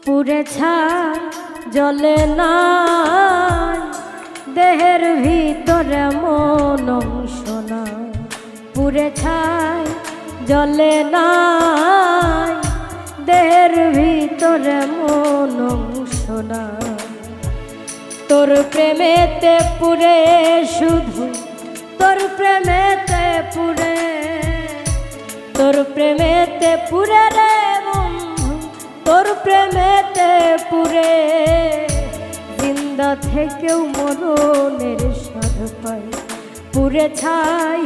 পুড়ে ছাই জ্বলে না দেহের ভিতরে মন অংশ না, পুড়ে ছাই জ্বলে না দেহের ভিতরে মন অংশ না। তোর প্রেমেতে পুড়ে শুধু তোর প্রেমেতে পুড়ে, তোর প্রেমেতে পুড়ে রে বন্ধু, তোর প্রেমেতে পুড়ে জিন্দা থেকেও মরণের স্বাদ পাই। পুড়ে ছাই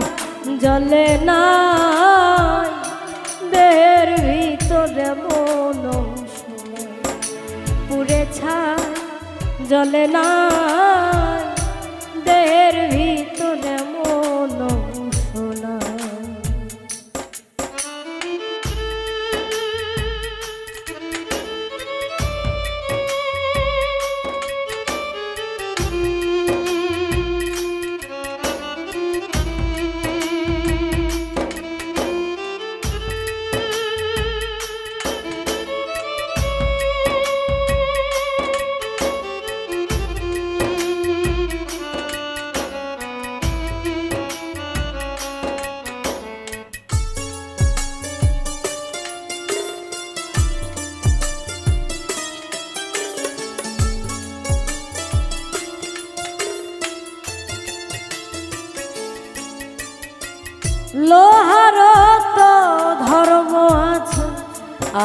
জ্বলে না দেহের ভিতরে মন অংশ না, পুড়ে ছাই জ্বলে না দেহের ভিতরে মন অংশ না। লোহার তো ধর্ম আছে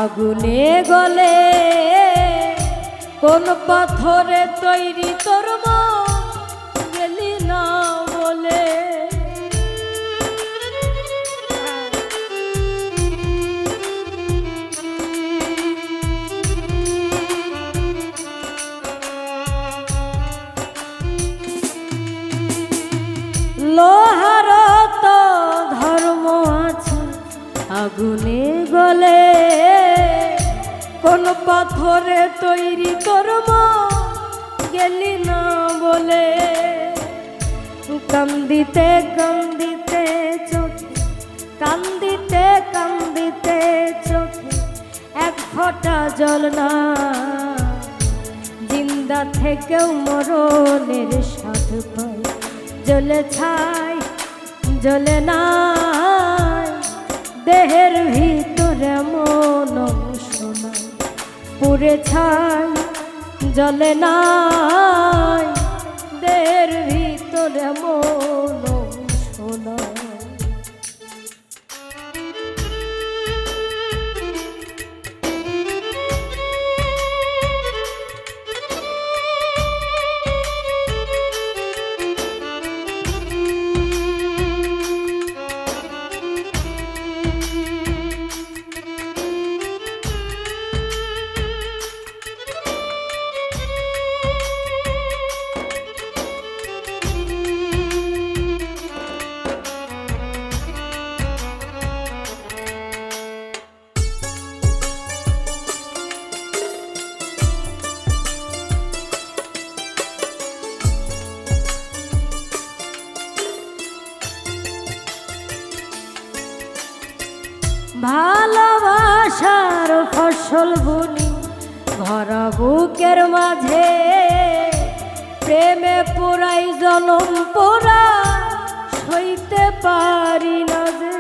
আগুনে গলে, কোন পাথরে তৈরি তোর মন গেলি না বলে। লোহার তো ধর্ম আছে আগুনে গলে, কোন পাথরে তৈরি তোর মন গেলি না বলে। কান্দিতে কান্দিতে চোখে, কান্দিতে কান্দিতে চোখে এক ফোঁটা জল না, জিন্দা থেকেও মরণের স্বাদ পাই। জ্বলে ছাই জ্বলে না দেহের ভিতরে মন অংশ না, পুড়ে ছাই জ্বলে না দেহের ভিতরে মন অংশ না। ভালোবাসার ফসল বুনি ভরা বুকের মাঝে, প্রেমে পুরাই জনম পোড়া সইতে পারি না যে।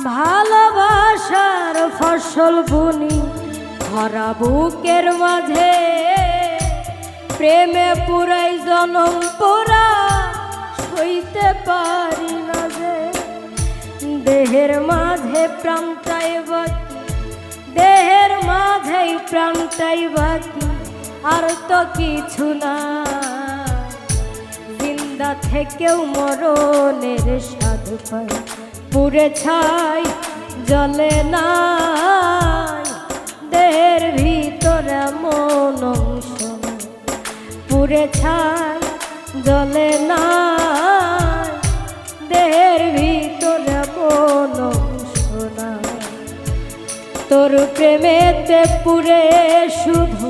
ভালোবাসার ফসল বুনি ভরা বুকের মাঝে, প্রেমে পুরাই জনম পোড়া সইতে পারি না যে। দেহের মাঝে প্রাণটাই বাকি, দেহের মাঝেই প্রাণটাই বাকি, আর তো কিছু না। জিন্দা থেকেও মরণের স্বাদ পাই। পুড়ে ছাই জ্বলে না দেহের ভিতরে মন অংশ না, পুড়ে ছাই জ্বলে না দেহের ভিতরে মন অংশ না। তোর প্রেমেতে পুড়ে শুধু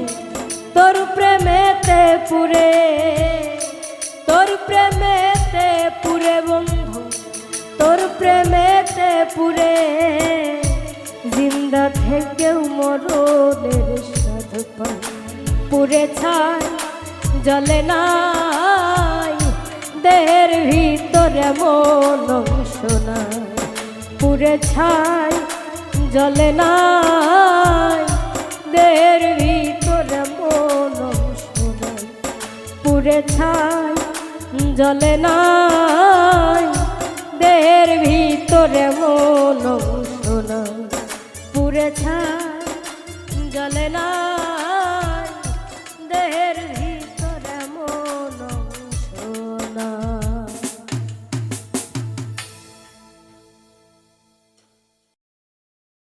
তোর প্রেমেতে পুরে, তোর প্রেমেতে পুরে বন্ধু, তোর প্রেমেতে পুরে, জিন্দা থেকেও মরণের স্বাদ পাই। পুরে ছাই জ্বলে নাই, দেহের ভিতরে মন অংশ নাই। পুরে ছাই জ্বলে নাই, দেহের ভিতরে মন অংশ নাই। পুরে ছাই জ্বলে নাই, দেহের ভিতরে মন অংশ নাই। পুরে ছাই জ্বলে না।